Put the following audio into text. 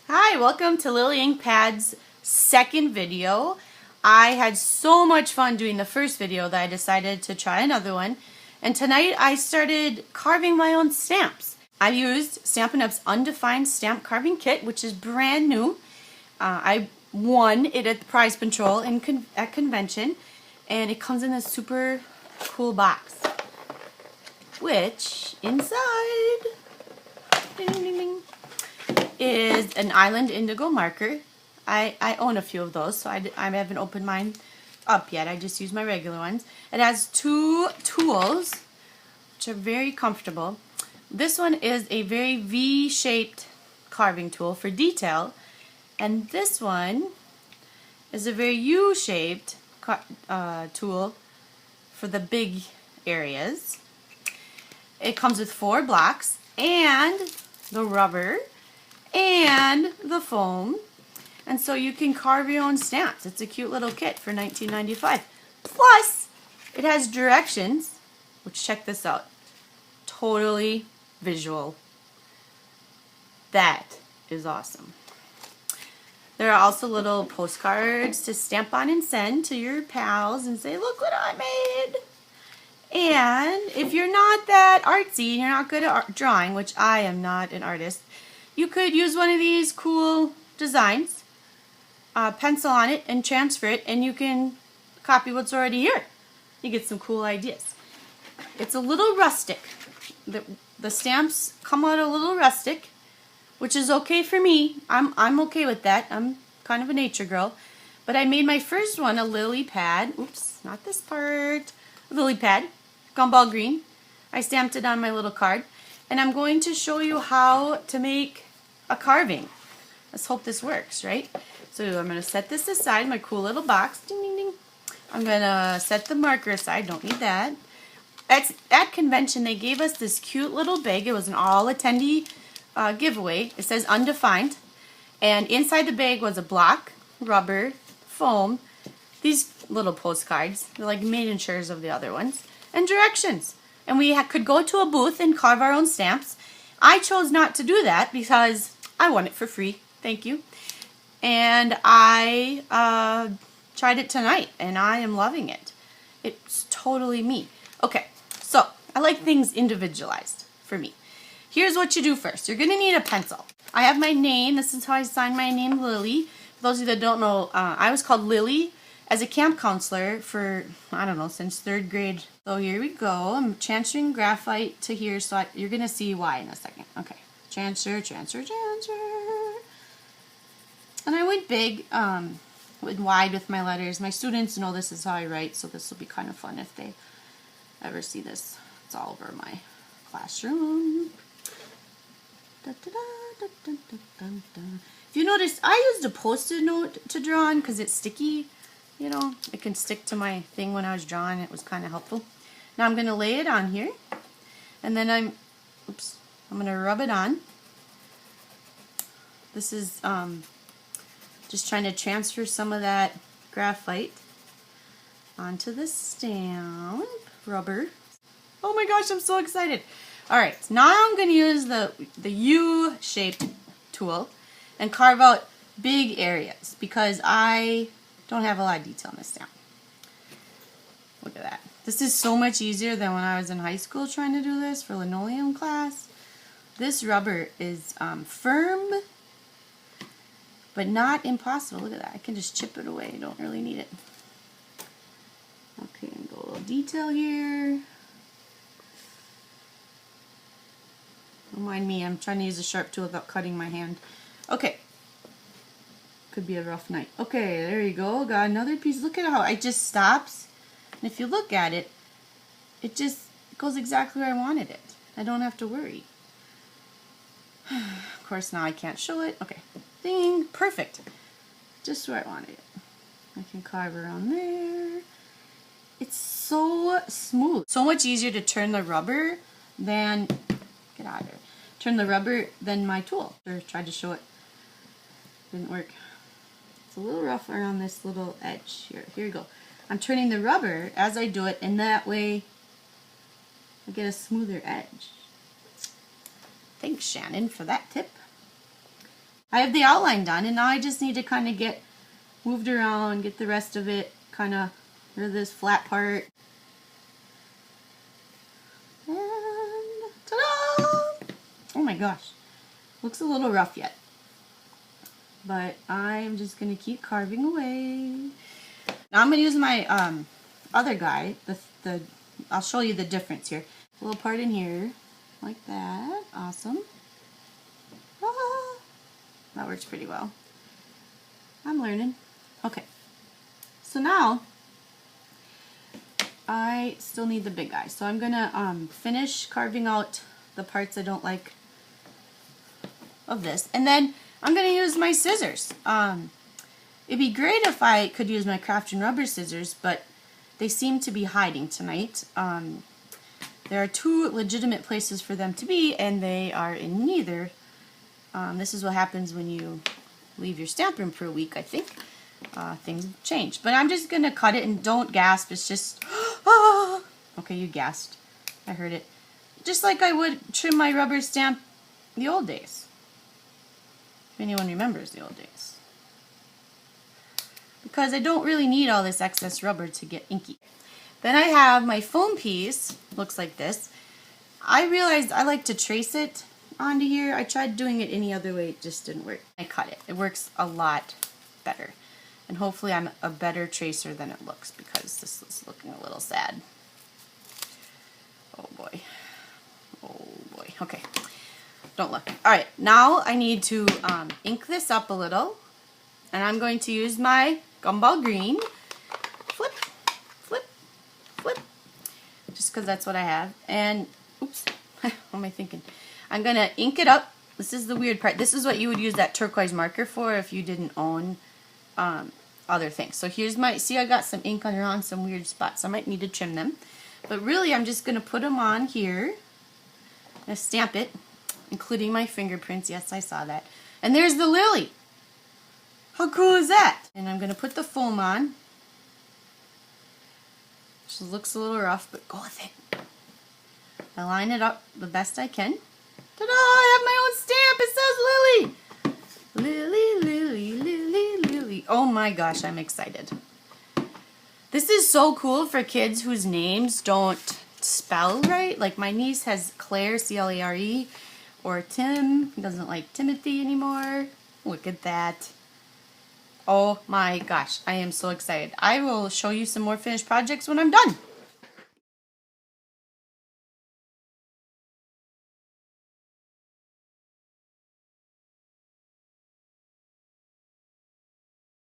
Hi, welcome to Lily Ink Pad's second video. I had so much fun doing the first video that I decided to try another one. And tonight I started carving my own stamps. I used Stampin' Up's Undefined stamp carving kit, which is brand new. I won it at the prize patrol at convention, and it comes in this super cool box, which inside, ding, ding, ding, is an Island Indigo marker. I own a few of those, so I haven't opened mine up yet. I just use my regular ones. It has two tools, which are very comfortable. This one is a very V-shaped carving tool for detail, and this one is a very U-shaped tool for the big areas. It comes with 4 blocks and the rubber and the foam, and so you can carve your own stamps. It's a cute little kit for $19.95. Plus, it has directions, which, check this out, totally visual. That is awesome. There are also little postcards to stamp on and send to your pals and say, look what I made. And if you're not that artsy and you're not good at drawing, which I am not an artist, you could use one of these cool designs, pencil on it and transfer it, and you can copy what's already here. You get some cool ideas. It's a little rustic. The stamps come out a little rustic, which is okay for me. I'm okay with that. I'm kind of a nature girl. But I made my first one a lily pad. Oops, not this part. A lily pad, gumball green. I stamped it on my little card. And I'm going to show you how to make a carving. Let's hope this works, right? So I'm going to set this aside, my cool little box. Ding, ding, ding. I'm going to set the marker aside. Don't need that. At convention, they gave us this cute little bag. It was an all-attendee giveaway. It says Undefined. And inside the bag was a block, rubber, foam, these little postcards. They're like miniatures of the other ones. And directions. And we could go to a booth and carve our own stamps. I chose not to do that because I won it for free. Thank you. And I tried it tonight, and I am loving it. It's totally me. Okay, so I like things individualized for me. Here's what you do first. You're going to need a pencil. I have my name. This is how I sign my name, Lily. For those of you that don't know, I was called Lily as a camp counselor for, I don't know, since 3rd grade. So here we go. I'm transferring graphite to here, so you're going to see why in a second. Okay, transfer, transfer, transfer. And I went big, went wide with my letters. My students know this is how I write, so this will be kind of fun if they ever see this. It's all over my classroom. Da, da, da, da, da, da, da. If you notice, I used a Post-it note to draw on because it's sticky. You know, it can stick to my thing when I was drawing. It was kind of helpful. Now I'm going to lay it on here, and then I'm going to rub it on. This is just trying to transfer some of that graphite onto the stamp rubber. Oh my gosh, I'm so excited. All right, now I'm going to use the U-shaped tool and carve out big areas because I don't have a lot of detail on this stamp. Look at that. This is so much easier than when I was in high school trying to do this for linoleum class. This rubber is firm, but not impossible. Look at that. I can just chip it away. I don't really need it. Okay, and go a little detail here. Don't mind me. I'm trying to use a sharp tool without cutting my hand. Okay. Could be a rough night. Okay, there you go. Got another piece. Look at how it just stops. And if you look at it, it just goes exactly where I wanted it. I don't have to worry. Of course, now I can't show it. Okay. Ding. Perfect. Just where I wanted it. I can carve around there. It's so smooth. So much easier to turn the rubber than... Get out of there. Turn the rubber than my tool. Or tried to show it. Didn't work. It's a little rough around this little edge here. Here we go. I'm turning the rubber as I do it, and that way I get a smoother edge. Thanks, Shannon, for that tip. I have the outline done, and now I just need to kind of get moved around, get the rest of it kind of, or this flat part. And ta-da! Oh my gosh, looks a little rough yet. But I'm just going to keep carving away. Now I'm going to use my other guy. I'll show you the difference here. A little part in here, like that. Awesome. Ah, that works pretty well. I'm learning. Okay. So now, I still need the big guy. So I'm going to finish carving out the parts I don't like of this. And then I'm going to use my scissors. It'd be great if I could use my craft and rubber scissors, but they seem to be hiding tonight. There are two legitimate places for them to be, and they are in neither. This is what happens when you leave your stamp room for a week, I think. Things change. But I'm just going to cut it, and don't gasp. It's just... Okay, you gasped. I heard it. Just like I would trim my rubber stamp the old days. If anyone remembers the old days. Because I don't really need all this excess rubber to get inky. Then I have my foam piece. Looks like this. I realized I like to trace it onto here. I tried doing it any other way. It just didn't work. I cut it. It works a lot better. And hopefully I'm a better tracer than it looks, because this is looking a little sad. Oh boy. Oh boy. Okay. Don't look. Alright, now I need to ink this up a little. And I'm going to use my gumball green. Flip, flip, flip. Just because that's what I have. And, oops, what am I thinking? I'm going to ink it up. This is the weird part. This is what you would use that turquoise marker for if you didn't own other things. So here's my, see, I got some ink on some weird spots. I might need to trim them. But really, I'm just going to put them on here. I'm going to stamp it, including my fingerprints. Yes, I saw that. And there's the lily. How cool is that? And I'm going to put the foam on. Which looks a little rough, but go with it. I line it up the best I can. Ta-da! I have my own stamp. It says Lily. Lily, Lily, Lily, Lily. Oh my gosh, I'm excited. This is so cool for kids whose names don't spell right. Like my niece has Claire, C-L-A-R-E, or Tim. He doesn't like Timothy anymore. Look at that. Oh my gosh, I am so excited. I will show you some more finished projects when I'm done.